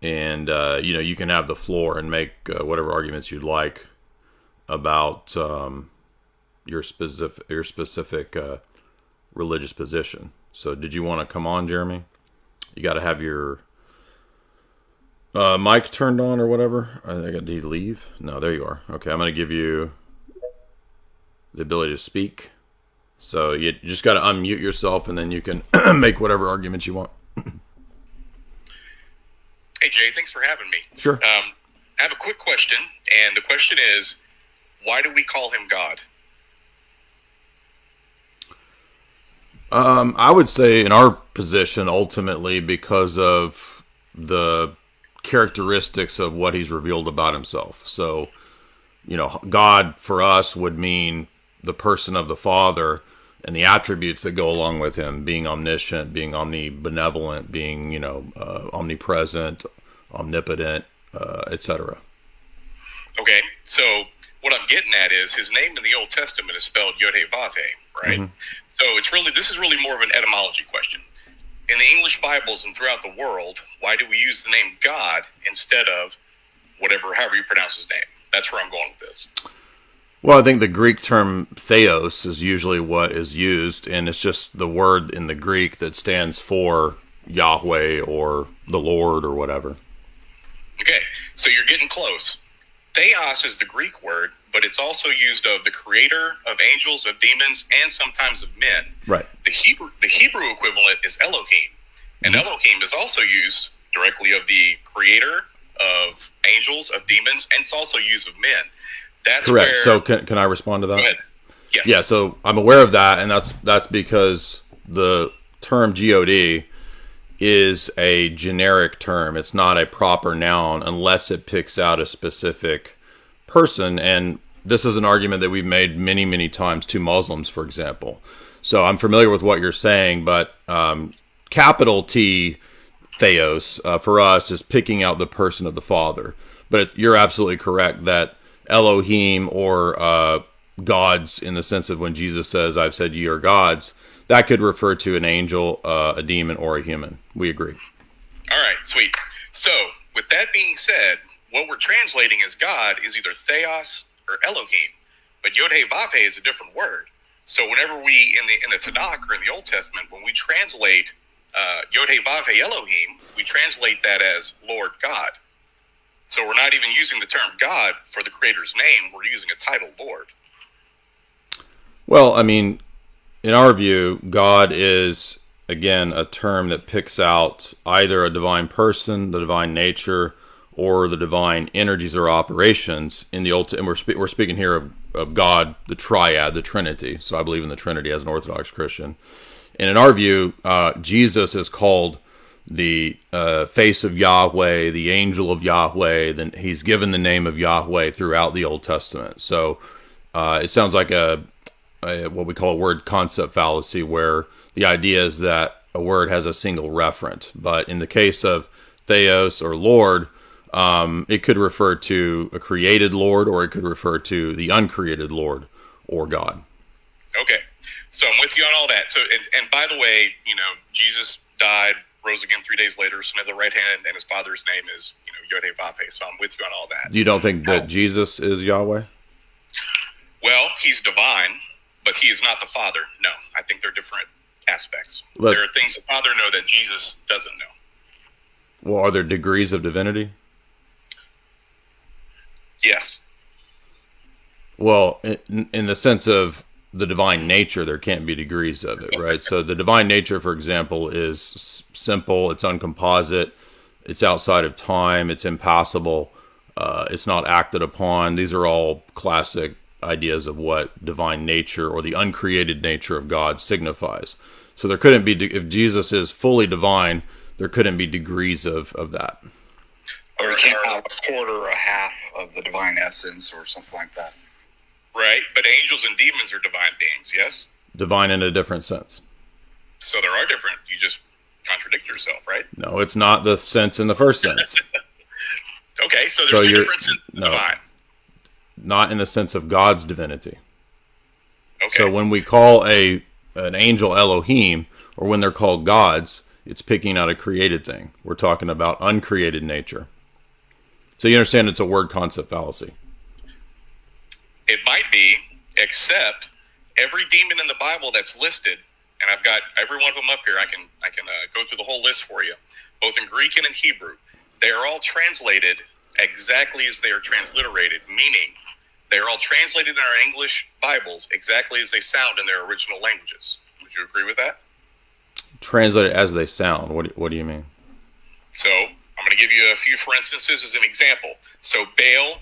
and you can have the floor and make whatever arguments you'd like about your specific religious position. So, did you want to come on, Jeremy? You got to have your mic turned on or whatever. Did he leave? No, there you are. Okay, I'm going to give you the ability to speak. So you just got to unmute yourself, and then you can make whatever arguments you want. Hey, Jay, thanks for having me. Sure. I have a quick question, and the question is, why do we call him God? I would say in our position, ultimately, because of the characteristics of what he's revealed about himself. So, God for us would mean the person of the Father and the attributes that go along with him, being omniscient, being omnibenevolent, being, omnipresent, omnipotent, etc. Okay, so what I'm getting at is his name in the Old Testament is spelled Yod-Heh-Vav-Heh, right? Mm-hmm. So this is really more of an etymology question. In the English Bibles and throughout the world, why do we use the name God instead of however you pronounce his name? That's where I'm going with this. Well, I think the Greek term theos is usually what is used, and it's just the word in the Greek that stands for Yahweh or the Lord or whatever. Okay, so you're getting close. Theos is the Greek word, but it's also used of the creator of angels, of demons, and sometimes of men. Right. The Hebrew equivalent is Elohim, and Elohim is also used directly of the creator of angels, of demons, and it's also used of men. That's correct. Where, so can I respond to that? Go ahead. Yes. Yeah, so I'm aware of that, and that's because the term God is a generic term. It's not a proper noun unless it picks out a specific person. And this is an argument that we've made many, many times to Muslims, for example. So I'm familiar with what you're saying, but capital T Theos for us is picking out the person of the Father. But you're absolutely correct that Elohim or gods, in the sense of when Jesus says, "I've said ye are gods," that could refer to an angel, a demon, or a human. We agree. All right, sweet. So, with that being said, what we're translating as God is either Theos or Elohim, but Yod-Heh-Vav-Heh is a different word. So, whenever we in the Tanakh or in the Old Testament, when we translate Yod-Heh-Vav-Heh Elohim, we translate that as Lord God. So, we're not even using the term God for the Creator's name; we're using a title, Lord. Well, I mean, in our view, God is, again, a term that picks out either a divine person, the divine nature, or the divine energies or operations in the Old. And we're speaking here of God, the Triad, the Trinity. So I believe in the Trinity as an Orthodox Christian. And in our view, Jesus is called the face of Yahweh, the angel of Yahweh. Then he's given the name of Yahweh throughout the Old Testament. So it sounds like what we call a word concept fallacy, where the idea is that a word has a single referent. But in the case of Theos or Lord, it could refer to a created Lord, or it could refer to the uncreated Lord or God. Okay, so I'm with you on all that. So, and by the way, Jesus died, rose again 3 days later, sitting at the right hand, and his Father's name is Yod-Heh-Vav-Heh. So I'm with you on all that. You don't think that Jesus is Yahweh? Well, he's divine, but he is not the Father. No, I think they're different aspects. There are things the Father know that Jesus doesn't know. Well, are there degrees of divinity? Yes. Well, in the sense of the divine nature, there can't be degrees of it, right? So the divine nature, for example, is simple, it's uncomposite, it's outside of time, it's impassible, it's not acted upon. These are all classic ideas of what divine nature or the uncreated nature of God signifies. So there couldn't be, if Jesus is fully divine, there couldn't be degrees of that. Or you can't have a quarter or a half of the divine essence or something like that. Right, but angels and demons are divine beings, yes? Divine in a different sense. So there are different, you just contradict yourself, right? No, it's not the sense in the first sense. Okay, so there's two differences in divine. Not in the sense of God's divinity. Okay. So when we call an angel Elohim, or when they're called gods, it's picking out a created thing. We're talking about uncreated nature. So you understand it's a word concept fallacy. It might be, except every demon in the Bible that's listed, and I've got every one of them up here. I can go through the whole list for you, both in Greek and in Hebrew. They are all translated exactly as they are transliterated, meaning they are all translated in our English Bibles exactly as they sound in their original languages. Would you agree with that? Translated as they sound. What do you mean? So I'm going to give you a few for instances as an example. So Baal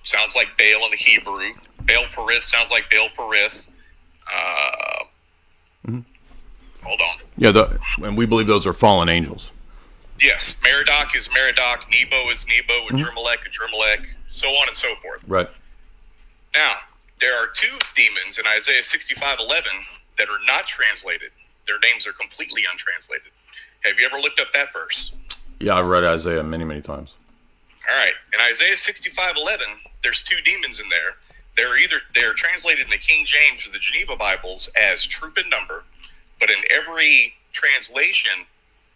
sounds like Baal in the Hebrew. Baal Perith sounds like Baal Perith. Hold on. Yeah, and we believe those are fallen angels. Yes, Merodach is Merodach, Nebo is Nebo, Adrimelech, Adrimelech, so on and so forth. Right. Now, there are two demons in Isaiah 65:11 that are not translated. Their names are completely untranslated. Have you ever looked up that verse? Yeah, I've read Isaiah many, many times. All right. In Isaiah 65:11, there's two demons in there. They're translated in the King James or the Geneva Bibles as troop and number, but in every translation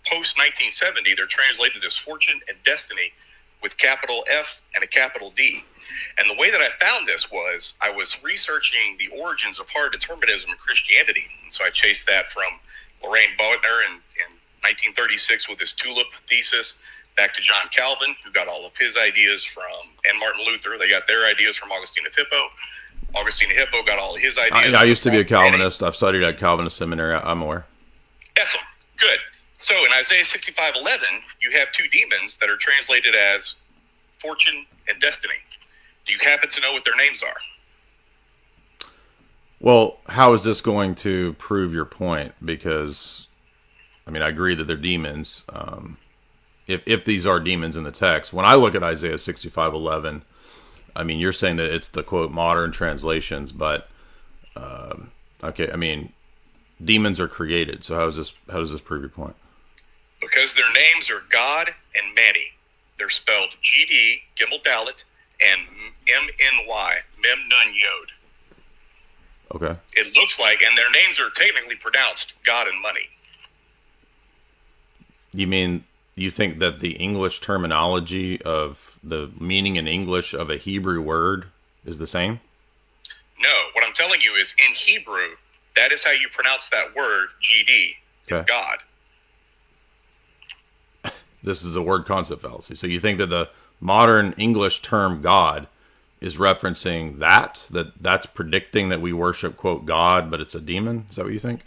post 1970, they're translated as fortune and destiny with capital F and a capital D. And the way that I found this was I was researching the origins of hard determinism in Christianity. And so I chased that from Lorraine Bodner in 1936 with his tulip thesis back to John Calvin, who got all of his ideas from, and Martin Luther. They got their ideas from Augustine of Hippo. Augustine of Hippo got all of his ideas. I used to be a Calvinist. I've studied at Calvinist seminary. I'm aware. Excellent. Good. So in Isaiah 65:11, you have two demons that are translated as fortune and destiny. Do you happen to know what their names are? Well, how is this going to prove your point? Because, I mean, I agree that they're demons. If these are demons in the text, when I look at Isaiah 65:11, I mean, you're saying that it's the quote modern translations, but okay, I mean, demons are created. So how does this prove your point? Because their names are God and Many. They're spelled GD, Gimel Dalet, and MNY, Mem Nun Yod. Okay. It looks like, and their names are technically pronounced God and Money. You mean, you think that the English terminology of the meaning in English of a Hebrew word is the same? No, what I'm telling you is in Hebrew, that is how you pronounce that word, GD, is Okay. God. This is a word concept fallacy. So you think that the modern English term God is referencing that's predicting that we worship, quote, God, but it's a demon? Is that what you think?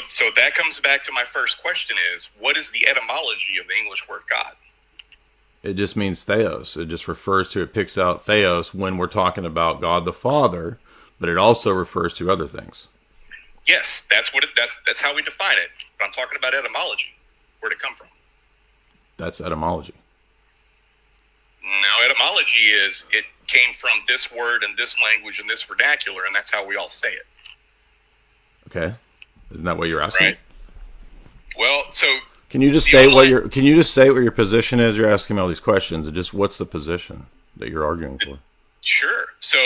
So that comes back to my first question is, what is the etymology of the English word God? It just means theos. It just refers to, it picks out theos when we're talking about God the Father, but it also refers to other things. Yes, that's how we define it. But I'm talking about etymology. Where'd it come from? That's etymology. Now, etymology is it came from this word and this language and this vernacular, and that's how we all say it. Okay. Isn't that what you're asking? Right. Well, so Can you just state what your position is? You're asking me all these questions. And just what's the position that you're arguing for? Sure. So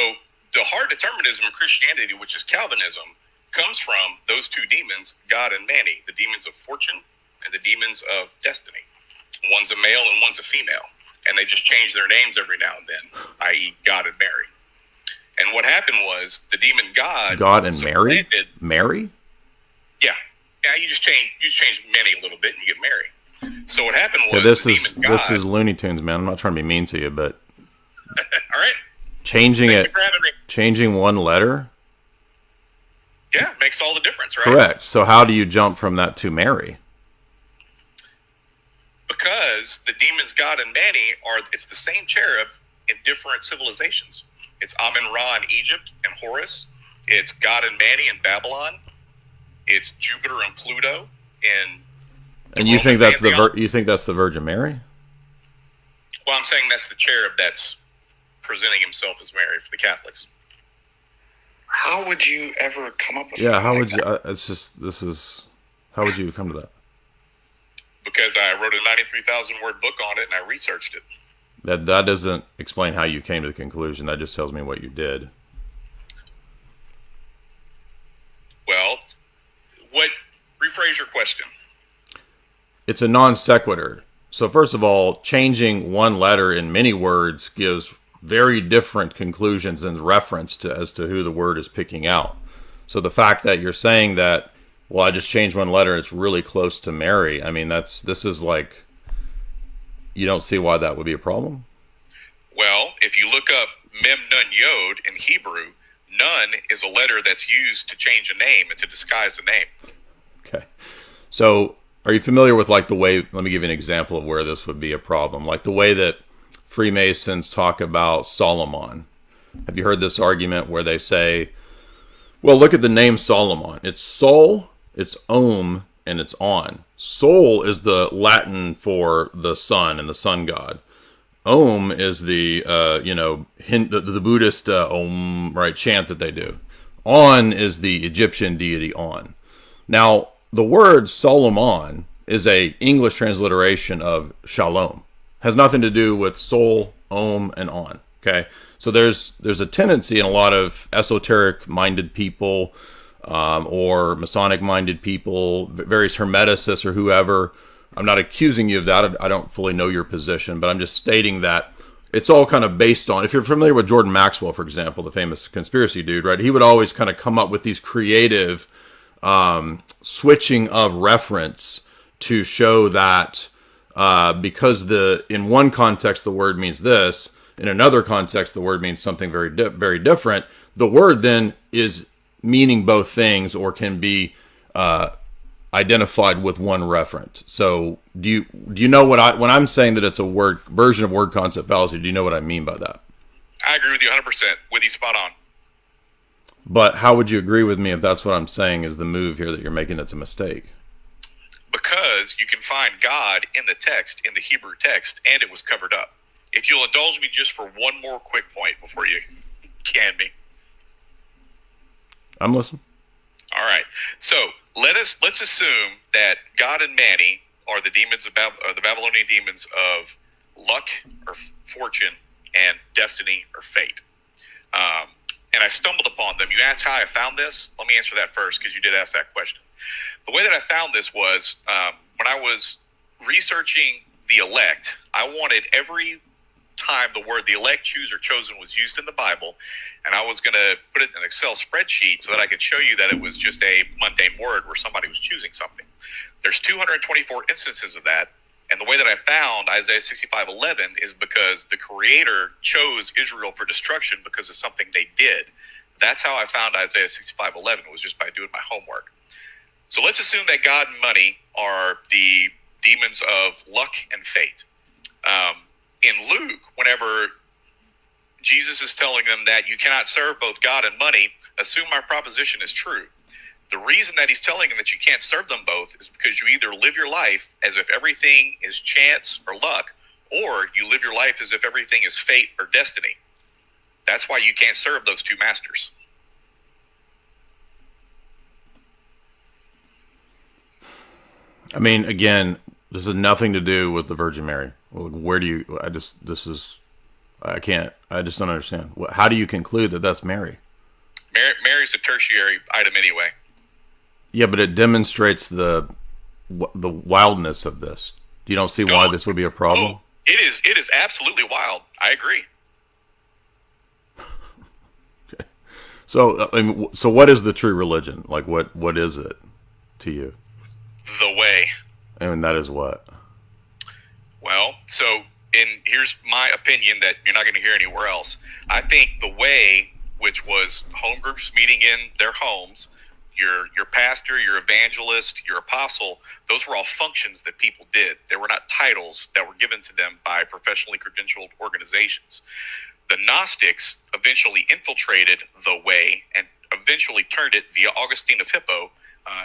the hard determinism of Christianity, which is Calvinism, comes from those two demons, God and Many, the demons of fortune and the demons of destiny. One's a male and one's a female. And they just change their names every now and then, i.e. God and Mary. And what happened was the demon God and Mary? Mary? Yeah. Yeah, you just change Many a little bit and you get Mary. So what happened was this is Looney Tunes, man. I'm not trying to be mean to you, but all right. Changing Thank you for having me. changing one letter? Yeah, it makes all the difference, right? Correct. So how do you jump from that to Mary? Because the demons God and Many it's the same cherub in different civilizations. It's Amun-Ra in Egypt and Horus. It's God and Many in Babylon. It's Jupiter and Pluto in And you think that's pantheon. you think that's the Virgin Mary? Well, I'm saying that's the cherub that's presenting himself as Mary for the Catholics. How would you ever come up with Yeah, something how like would you that? how would you come to that? Because I wrote a 93,000 word book on it and I researched it. That doesn't explain how you came to the conclusion. That just tells me what you did. Well, rephrase your question. it's a non sequitur. So first of all, changing one letter in many words gives very different conclusions and reference to as to who the word is picking out. So the fact that you're saying that, well, I just changed one letter and it's really close to Mary. I mean, this is like, you don't see why that would be a problem? Well, if you look up Mem Nun Yod in Hebrew, Nun is a letter that's used to change a name and to disguise a name. Okay. So are you familiar with like the way, let me give you an example of where this would be a problem. Like the way that Freemasons talk about Solomon. Have you heard this argument where they say, well, look at the name Solomon. It's Sol, it's Om, and it's On. Sol is the Latin for the sun and the sun god. Om is the the Buddhist Om, right, chant that they do. On is the Egyptian deity On. Now, the word Solomon is a English transliteration of Shalom. Has nothing to do with Sol, Om, and On. Okay, so there's a tendency in a lot of esoteric-minded people or Masonic-minded people, various Hermeticists or whoever. I'm not accusing you of that. I don't fully know your position, but I'm just stating that it's all kind of based on, if you're familiar with Jordan Maxwell, for example, the famous conspiracy dude, right? He would always kind of come up with these creative switching of reference to show that because in one context the word means this, in another context the word means something very very different. The word then is meaning both things or can be identified with one referent. So do you know what when I'm saying that it's a version of word concept fallacy, do you know what I mean by that? I agree with you 100%. With you spot on. But how would you agree with me if that's what I'm saying is the move here that you're making that's a mistake? Because you can find God in the text, in the Hebrew text, and it was covered up. If you'll indulge me just for one more quick point before you can me. I'm listening. All right. So let's assume that God and Mani are the demons of the Babylonian demons of luck or fortune and destiny or fate. And I stumbled upon them. You asked how I found this. Let me answer that first because you did ask that question. The way that I found this was when I was researching the elect, I wanted every time the word the elect, choose, or chosen was used in the Bible, and I was going to put it in an Excel spreadsheet so that I could show you that it was just a mundane word where somebody was choosing something. There's 224 instances of that, and the way that I found Isaiah 65:11 is because the Creator chose Israel for destruction because of something they did. That's how I found Isaiah 65:11, was just by doing my homework. So let's assume that God and money are the demons of luck and fate. In Luke, whenever Jesus is telling them that you cannot serve both God and money, assume my proposition is true. The reason that he's telling them that you can't serve them both is because you either live your life as if everything is chance or luck, or you live your life as if everything is fate or destiny. That's why you can't serve those two masters. I mean, again, this has nothing to do with the Virgin Mary. Where do you, I just don't understand. How do you conclude that that's Mary? Mary's a tertiary item anyway. Yeah, but it demonstrates the wildness of this. You don't see why this would be a problem? It is absolutely wild. I agree. Okay. So, so what is the true religion? Like, what is it to you? The way. And that is what? Well, so here's my opinion that you're not going to hear anywhere else. I think the way, which was home groups meeting in their homes, your pastor, your evangelist, your apostle, those were all functions that people did. They were not titles that were given to them by professionally credentialed organizations. The Gnostics eventually infiltrated the way and eventually turned it via Augustine of Hippo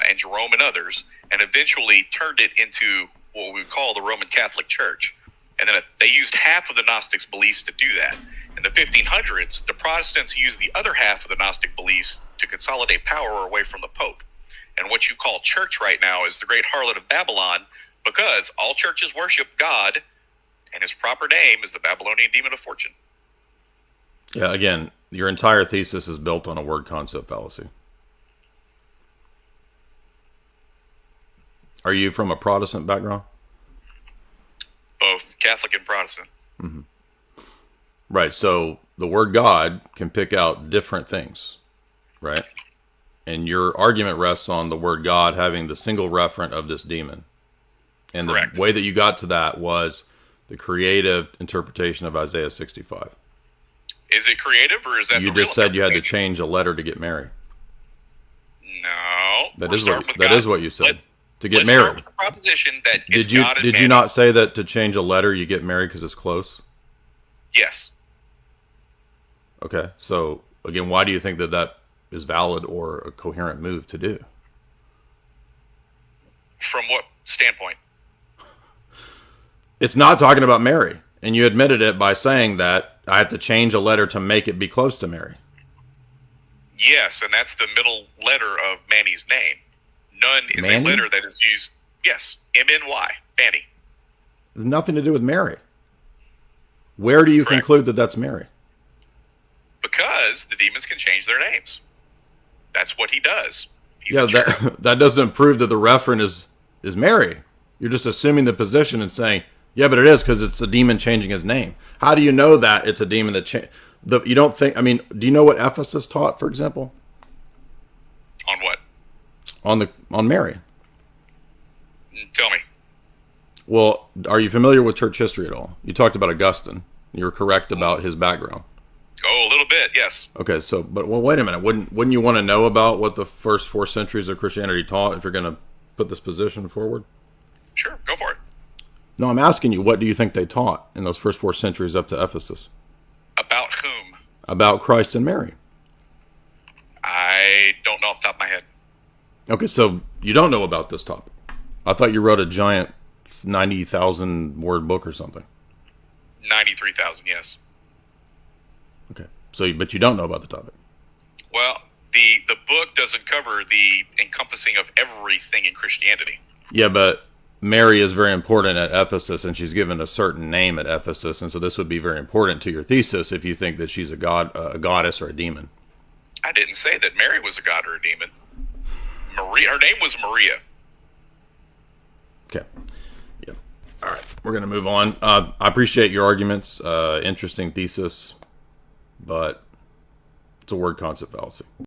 and Jerome and others, and eventually turned it into what we call the Roman Catholic Church. And then they used half of the Gnostics' beliefs to do that. In the 1500s, the Protestants used the other half of the Gnostic beliefs to consolidate power away from the Pope. And what you call church right now is the great harlot of Babylon, because all churches worship God, and his proper name is the Babylonian demon of fortune. Yeah, again, your entire thesis is built on a word concept fallacy. Are you from a Protestant background? Both Catholic and Protestant. Right. So the word God can pick out different things, right? And your argument rests on the word God having the single referent of this demon. And Correct. the way that you got to that was the creative interpretation of Isaiah 65. Is it creative, or is that You the real just said you had to interpretation? change a letter to get Mary. No. That We're is starting what with God. you said. Let's- To get Let's start married. with the proposition that it's Did you God and did you man. not say that to change a letter you get married because it's close? Yes. Okay. So again, why do you think that that is valid or a coherent move to do? From what standpoint? It's not talking about Mary, and you admitted it by saying that I have to change a letter to make it be close to Mary. Yes, and that's the middle letter of Manny's name. None is Manny? a letter that is used. Yes, M-N-Y, Manny. There's nothing to do with Mary. Where do you Correct. conclude that that's Mary? Because the demons can change their names. That's what he does. He's Yeah, a cherub. that doesn't prove that the referent is Mary. You're just assuming the position and saying, yeah, but it is because it's a demon changing his name. How do you know that it's a demon that you don't think? I mean, do you know what Ephesus taught, for example, On what? on Mary? Tell me. Well, are you familiar with church history at all? You talked about Augustine. You were correct about his background. Oh, a little bit, yes. Okay, so well, wait a minute. Wouldn't you want to know about what the first 4 centuries of Christianity taught if you're going to put this position forward? Sure, go for it. No, I'm asking you, what do you think they taught in those first 4 centuries up to Ephesus About whom? about Christ and Mary? I don't know off the top of my head. Okay, so you don't know about this topic. I thought you wrote a giant 90,000 word book or something. 93,000, yes. Okay, so but you don't know about the topic. Well, the book doesn't cover the encompassing of everything in Christianity. Yeah, but Mary is very important at Ephesus, and she's given a certain name at Ephesus, and so this would be very important to your thesis if you think that she's a goddess or a demon. I didn't say that Mary was a god or a demon. Maria, her name was Maria. Okay. Yeah. All right. We're going to move on. I appreciate your arguments. Interesting thesis, but it's a word concept fallacy.